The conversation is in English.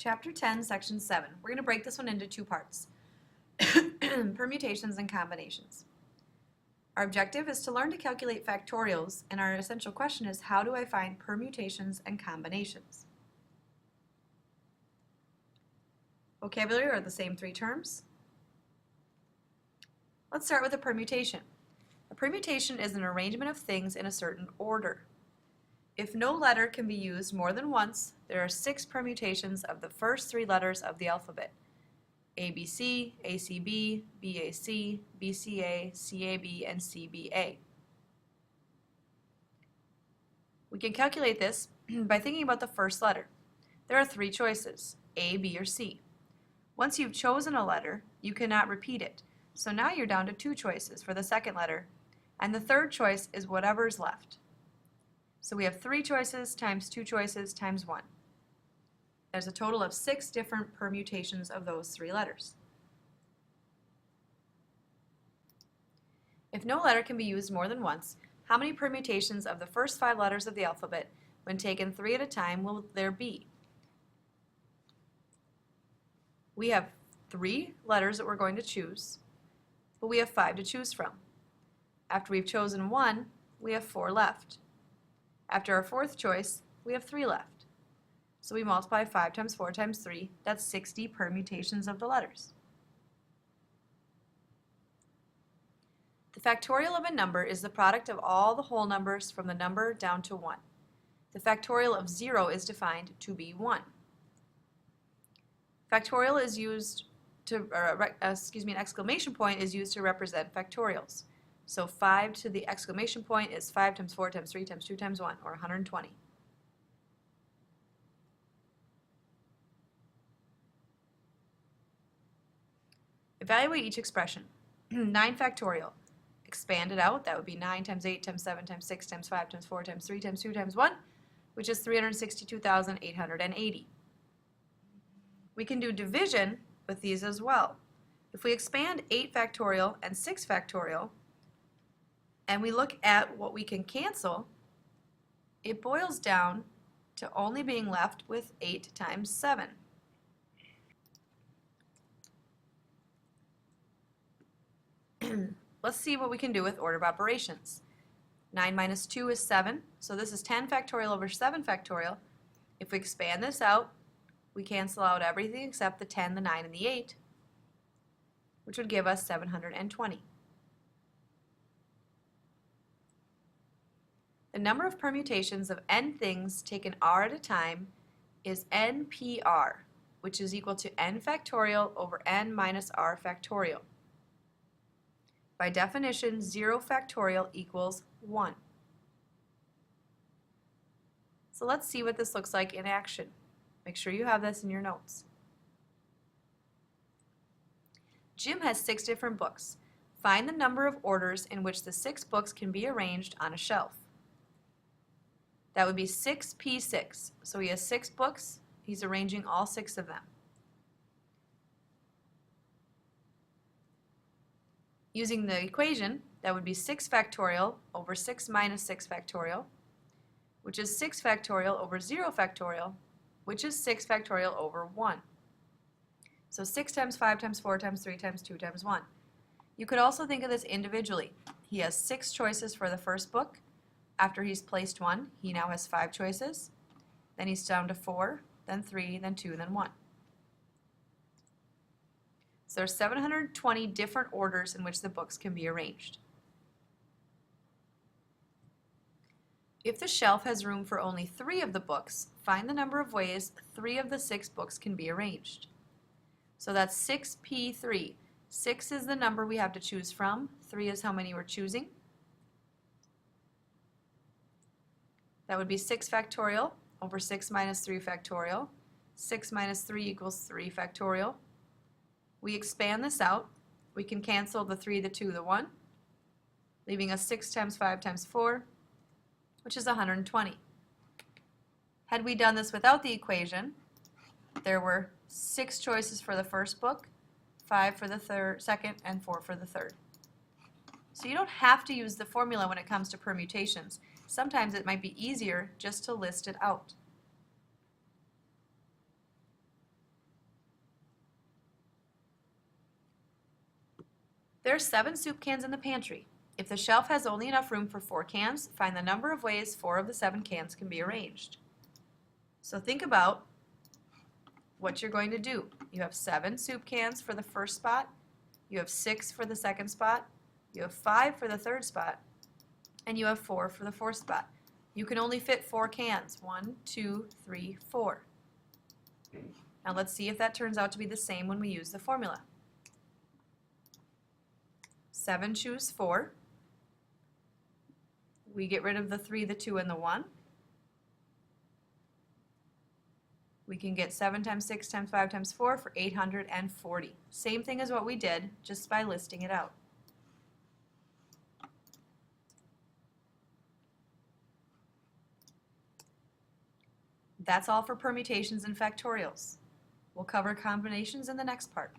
Chapter 10, Section 7. We're going to break this one into two parts. Permutations and combinations. Our objective is to learn to calculate factorials, and our essential question is, how do I find permutations and combinations? Vocabulary are the same three terms. Let's start with a permutation. A permutation is an arrangement of things in a certain order. If no letter can be used more than once, there are 6 permutations of the first 3 letters of the alphabet: ABC, ACB, BAC, BCA, CAB, and CBA. We can calculate this by thinking about the first letter. There are 3 choices, A, B, or C. Once you've chosen a letter, you cannot repeat it. So now you're down to 2 choices for the second letter, and the third choice is whatever is left. So we have 3 choices times 2 choices times 1. There's a total of 6 different permutations of those 3 letters. If no letter can be used more than once, how many permutations of the first 5 letters of the alphabet, when taken 3 at a time, will there be? We have 3 letters that we're going to choose, but we have 5 to choose from. After we've chosen 1, we have 4 left. After our 4th choice, we have 3 left. So we multiply 5 times 4 times 3, that's 60 permutations of the letters. The factorial of a number is the product of all the whole numbers from the number down to 1. The factorial of 0 is defined to be 1. Factorial is used to, an exclamation point is used to represent factorials. So 5 to the exclamation point is 5 times 4 times 3 times 2 times 1, or 120. Evaluate each expression. 9 factorial. Expand it out, that would be 9 times 8 times 7 times 6 times 5 times 4 times 3 times 2 times 1, which is 362,880. We can do division with these as well. If we expand 8 factorial and 6 factorial, and we look at what we can cancel, it boils down to only being left with 8 times 7. Let's see what we can do with order of operations. 9 minus 2 is 7, so this is 10 factorial over 7 factorial. If we expand this out, we cancel out everything except the 10, the 9, and the 8, which would give us 720. The number of permutations of n things taken r at a time is npr, which is equal to n factorial over n minus r factorial. By definition, 0 factorial equals 1. So let's see what this looks like in action. Make sure you have this in your notes. Jim has 6 different books. Find the number of orders in which the 6 books can be arranged on a shelf. That would be 6p6. So he has 6 books. He's arranging all 6 of them. Using the equation, that would be 6 factorial over 6 minus 6 factorial, which is 6 factorial over 0 factorial, which is 6 factorial over 1. So 6 times 5 times 4 times 3 times 2 times 1. You could also think of this individually. He has 6 choices for the first book. After he's placed 1, he now has 5 choices. Then he's down to 4, then 3, then 2, then 1. So there's 720 different orders in which the books can be arranged. If the shelf has room for only 3 of the books, find the number of ways 3 of the 6 books can be arranged. So that's 6p3. 6 is the number we have to choose from. 3 is how many we're choosing. That would be 6 factorial over 6 minus 3 factorial. 6 minus 3 equals 3 factorial. We expand this out. We can cancel the 3, the 2, the 1, leaving us 6 times 5 times 4, which is 120. Had we done this without the equation, there were 6 choices for the first book, 5 for the second, and 4 for the third. So you don't have to use the formula when it comes to permutations. Sometimes it might be easier just to list it out. There are 7 soup cans in the pantry. If the shelf has only enough room for 4 cans, find the number of ways 4 of the 7 cans can be arranged. So think about what you're going to do. You have 7 soup cans for the first spot, you have 6 for the second spot, you have 5 for the third spot, and you have 4 for the fourth spot. You can only fit 4 cans. 1, 2, 3, 4. Now let's see if that turns out to be the same when we use the formula. 7 choose 4. We get rid of the 3, the 2, and the 1. We can get 7 times 6 times 5 times 4 for 840. Same thing as what we did, just by listing it out. That's all for permutations and factorials. We'll cover combinations in the next part.